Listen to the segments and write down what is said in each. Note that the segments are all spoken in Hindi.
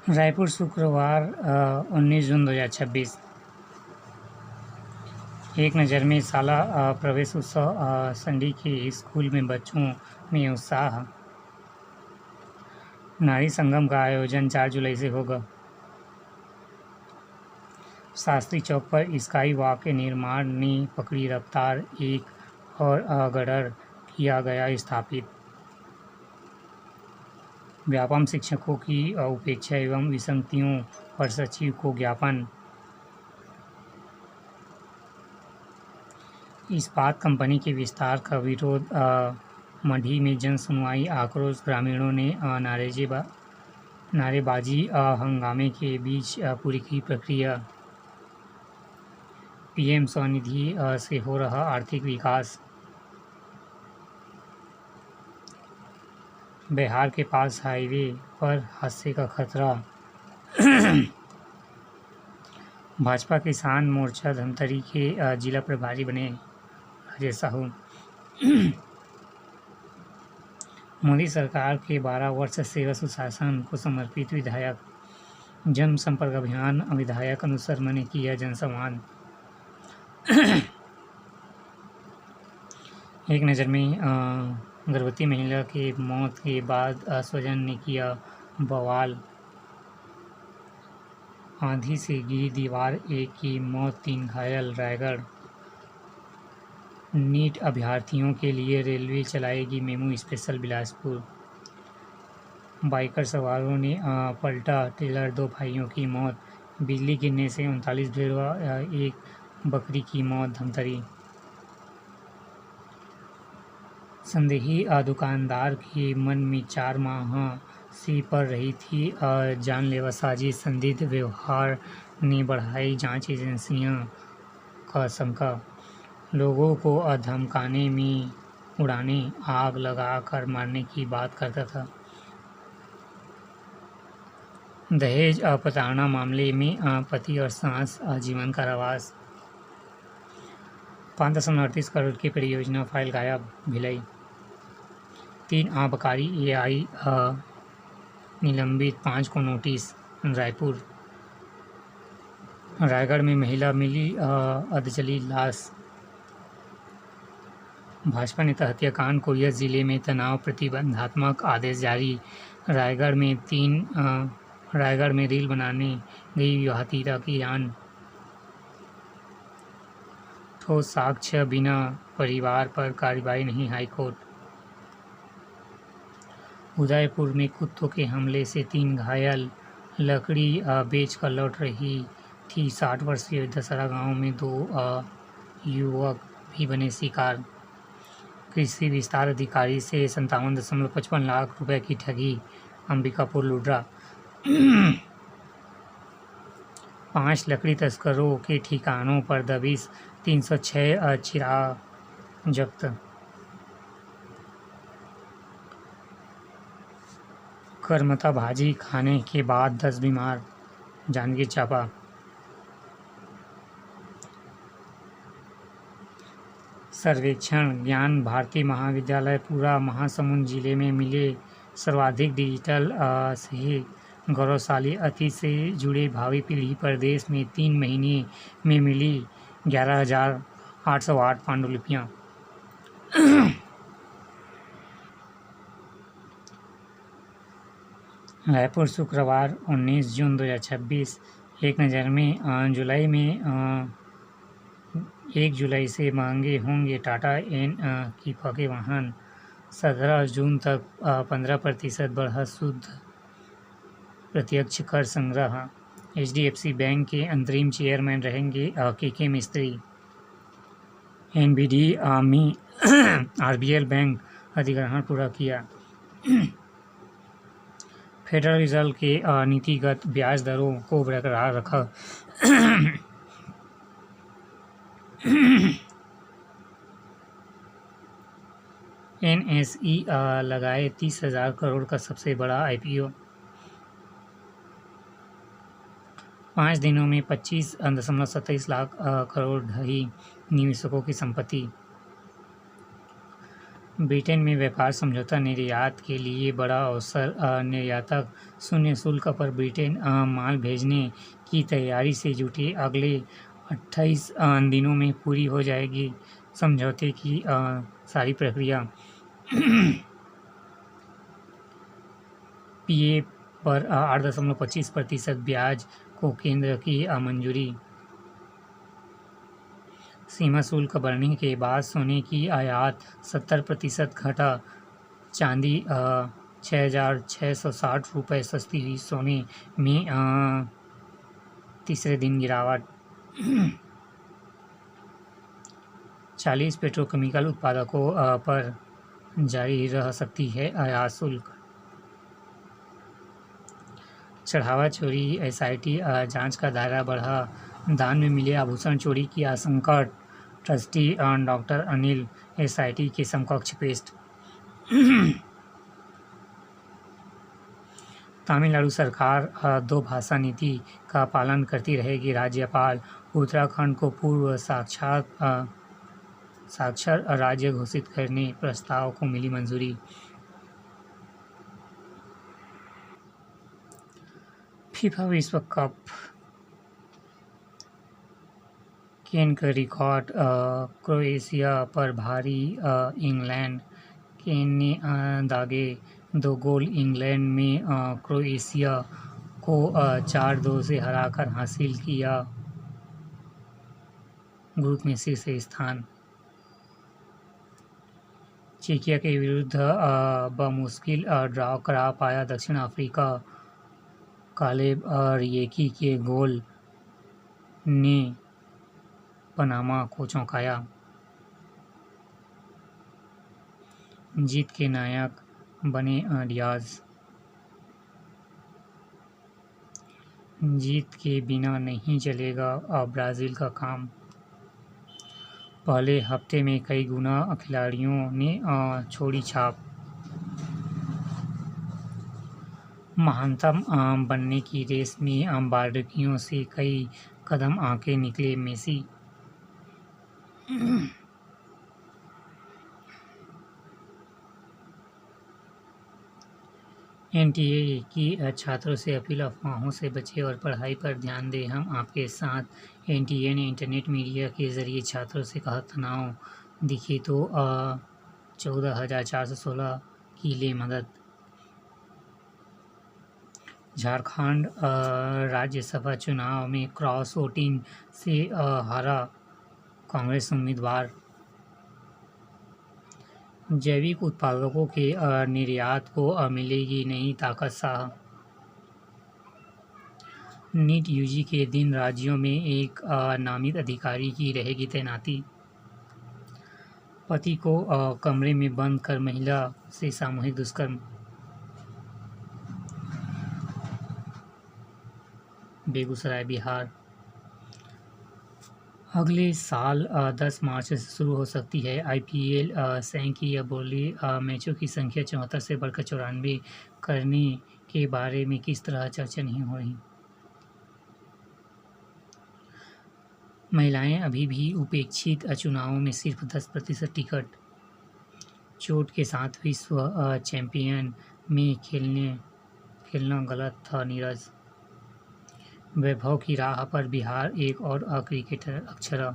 रायपुर शुक्रवार 19 जून 2026। एक नज़र में साला प्रवेश उत्सव संडी के स्कूल में बच्चों में उत्साह। नारी संगम का आयोजन 4 जुलाई से होगा। शास्त्री चौक पर स्काई वॉक के निर्माण ने पकड़ी रफ्तार, एक और गडर किया गया स्थापित। व्यापम शिक्षकों की उपेक्षा एवं विसंगतियों पर सचिव को ज्ञापन। इस्पात कंपनी के विस्तार का विरोध, मढ़ी में जन सुनवाई, आक्रोश, ग्रामीणों ने नारेबाजी, हंगामे के बीच पूरी की प्रक्रिया। पीएम स्वनिधि से हो रहा आर्थिक विकास। बिहार के पास हाईवे पर हादसे का खतरा। भाजपा किसान मोर्चा धमतरी के जिला प्रभारी बने राजेश साहू। मोदी सरकार के 12 वर्ष सेवा सुशासन को समर्पित विधायक जनसंपर्क अभियान। विधायक अनुज शर्मा ने किया जनसंवाद। एक नज़र में गर्भवती महिला के मौत के बाद स्वजन ने किया बवाल। आंधी से गिरी दीवार, एक की मौत 3 घायल। रायगढ़ नीट अभ्यर्थियों के लिए रेलवे चलाएगी मेमू स्पेशल। बिलासपुर बाइकर सवारों ने पलटा टेलर, 2 भाइयों की मौत। बिजली गिरने से 39 भेड़वा, 1 बकरी की मौत। धमतरी संदेही दुकानदार के मन में 4 माह से पड़ रही थी जानलेवा साजिश। संदिग्ध व्यवहार ने बढ़ाई जांच एजेंसियों का शंका। लोगों को धमकाने में उड़ाने, आग लगाकर मारने की बात करता था। दहेज प्रताड़ना मामले में पति और सास आजीवन कारावास। 5.38 करोड़ की परियोजना फाइल गायब। भिलाई 3 आबकारी एआई निलंबित, 5 को नोटिस। रायगढ़ में महिला मिली अधजली लाश। भाजपा नेता हत्याकांड, कोरिया जिले में तनाव प्रतिबंधात्मक आदेश जारी। रायगढ़ में रील बनाने गई विवाहिता की जान। ठोस साक्ष्य बिना परिवार पर कार्रवाई नहीं, हाईकोर्ट। उदयपुर में कुत्तों के हमले से 3 घायल। लकड़ी बेचकर लौट रही थी 60 वर्षीय दशहरा गांव में 2 युवक भी बने शिकार। कृषि विस्तार अधिकारी से 57.55 लाख रुपए की ठगी। अंबिकापुर लुड्रा 5 लकड़ी तस्करों के ठिकानों पर दबिश, 306 चिराग जब्त। करमत्ता भाजी खाने के बाद 10 बीमार, जांजगीर चांपा। सर्वेक्षण, ज्ञान भारती महाविद्यालय पूरा महासमुंद जिले में मिले सर्वाधिक डिजिटल से गौरवशाली अतीत से जुड़े भावी पीढ़ी पर देश में 3 महीने में मिली 11,808 पांडुलिपियाँ। रायपुर शुक्रवार 19 जून 2026। एक नज़र में 1 जुलाई से महंगे होंगे टाटा एन कीपा के वाहन। 17 जून तक 15% बढ़ा शुद्ध प्रत्यक्ष कर संग्रह। HDFC बैंक के अंतरिम चेयरमैन रहेंगे के मिस्त्री। NBD में RBL बैंक अधिग्रहण पूरा किया। फेडरल रिजर्व के नीतिगत ब्याज दरों को बरकरार रखा। NSE लगाए 30,000 करोड़ का सबसे बड़ा IPO। 5 दिनों में 25.27 लाख करोड़ ढही निवेशकों की संपत्ति। ब्रिटेन में व्यापार समझौता निर्यात के लिए बड़ा अवसर। निर्यातक शून्य शुल्क पर ब्रिटेन माल भेजने की तैयारी से जुटे। अगले 28 दिनों में पूरी हो जाएगी समझौते की सारी प्रक्रिया। पीए पर 8.25% ब्याज को केंद्र की मंजूरी। सीमा शुल्क बढ़ने के बाद सोने की आयात 70% घटा। चांदी 6,660 सस्ती हुई। सोने में तीसरे दिन गिरावट। 40 पेट्रोकेमिकल उत्पादकों पर जारी रह सकती है आयात शुल्क। चढ़ावा चोरी। एसआईटी जांच का दायरा बढ़ा। दान में मिले आभूषण चोरी की आशंका। ट्रस्टी डॉक्टर अनिल एसआईटी के समकक्ष पेश। तमिलनाडु सरकार 2 भाषा नीति का पालन करती रहेगी। राज्यपाल उत्तराखंड को पूर्व साक्षर राज्य घोषित करने प्रस्ताव को मिली मंजूरी। फीफा विश्व कप। केन का रिकॉर्ड क्रोएशिया पर भारी। इंग्लैंड। केन ने दागे 2 गोल। इंग्लैंड में क्रोएशिया को 4-2 से हराकर हासिल किया ग्रुप में शीर्ष स्थान। चेकिया के विरुद्ध बमुश्किल ड्रॉ करा पाया दक्षिण अफ्रीका। कालेब रिएकी के गोल ने पनामा को चौंकाया। जीत के नायक बने डियाज। जीत के बिना नहीं चलेगा ब्राज़ील का काम। पहले हफ्ते में कई गुना खिलाड़ियों ने छोड़ी छाप। महानतम बनने की रेस में बारीकियों से कई कदम आगे निकले मेसी। एनटीए की छात्रों से अपील। अफवाहों से बचें और पढ़ाई पर ध्यान दें, हम आपके साथ। एनटीए ने इंटरनेट मीडिया के जरिए छात्रों से कहा, तनाव दिखे तो 14,416 की ले मदद। झारखंड राज्यसभा चुनाव में क्रॉस वोटिंग से हारा कांग्रेस उम्मीदवार। जैविक उत्पादों के निर्यात को मिलेगी नई ताकत। शाह। नीट यूजी के दिन राज्यों में एक नामित अधिकारी की रहेगी तैनाती। पति को कमरे में बंद कर महिला से सामूहिक दुष्कर्म। बेगूसराय बिहार। अगले साल 10 मार्च से शुरू हो सकती है आईपीएल। सैंकी या बोली मैचों की संख्या 74 से बढ़कर 94 करने के बारे में किस तरह चर्चा नहीं हो रही। महिलाएं अभी भी उपेक्षित। चुनावों में सिर्फ 10% टिकट। चोट के साथ विश्व चैंपियन में खेलना गलत था। नीरज। वैभव की राह पर बिहार। एक और cricketer Akshara.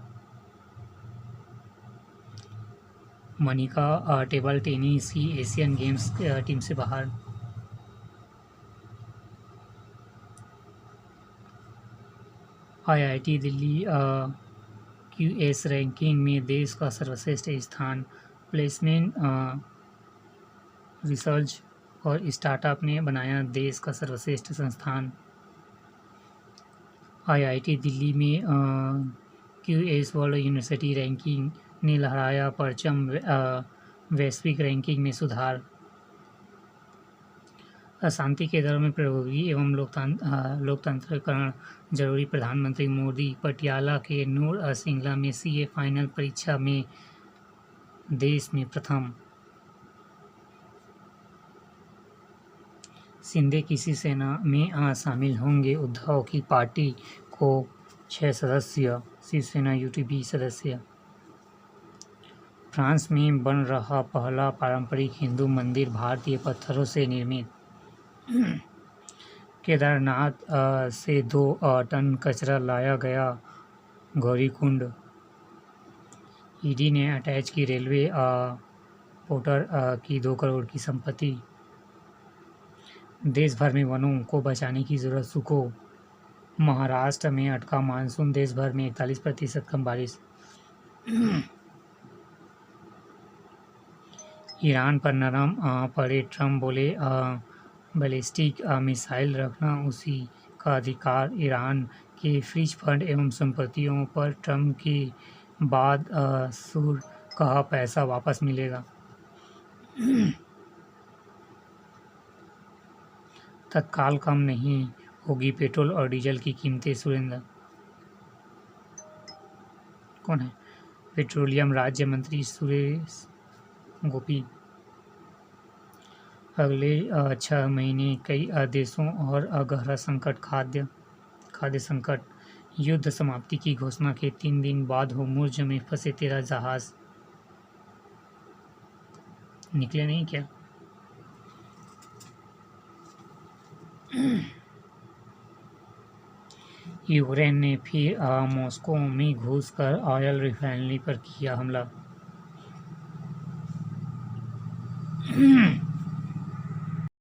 Manika table tennis की एशियन गेम्स टीम से बाहर। आईआईटी दिल्ली क्यूएस रैंकिंग में देश का सर्वश्रेष्ठ स्थान। प्लेसमेंट रिसर्च और स्टार्टअप ने बनाया देश का सर्वश्रेष्ठ संस्थान। आईआईटी दिल्ली में क्यूएस वर्ल्ड यूनिवर्सिटी रैंकिंग ने लहराया परचम। वैश्विक रैंकिंग में सुधार। अशांति के दौर में प्रौद्योगिकी एवं लोकतंत्रीकरण जरूरी। प्रधानमंत्री मोदी। पटियाला के नूर सिंगला में सीए फाइनल परीक्षा में देश में प्रथम। शिंदे किसी सेना में शामिल होंगे। उद्धव की पार्टी को 6 सदस्य। शिवसेना यूटीपी सदस्य। फ्रांस में बन रहा पहला पारंपरिक हिंदू मंदिर भारतीय पत्थरों से निर्मित। केदारनाथ से 2 टन कचरा लाया गया गौरीकुंड। ईडी ने अटैच की रेलवे पोर्टर की 2 करोड़ की संपत्ति। देश भर में वनों को बचाने की जरूरत सूखो। महाराष्ट्र में अटका मानसून, देश भर में 41% कम बारिश। ईरान पर नरम पड़े ट्रंप, बोले बैलिस्टिक मिसाइल रखना उसी का अधिकार। ईरान के फ्रीज फंड एवं संपत्तियों पर ट्रंप के बाद सुर कहा पैसा वापस मिलेगा। तत्काल कम नहीं होगी पेट्रोल और डीजल की कीमतें। सुरेंद्र कौन है? पेट्रोलियम राज्य मंत्री सुरेश गोपी। अगले 6 महीने कई देशों और गहरा संकट। खाद्य संकट। युद्ध समाप्ति की घोषणा के 3 दिन बाद होर्मुज़ में फंसे 13 जहाज निकले नहीं क्या? यूक्रेन ने फिर मॉस्को में घुसकर ऑयल रिफाइनरी पर किया हमला।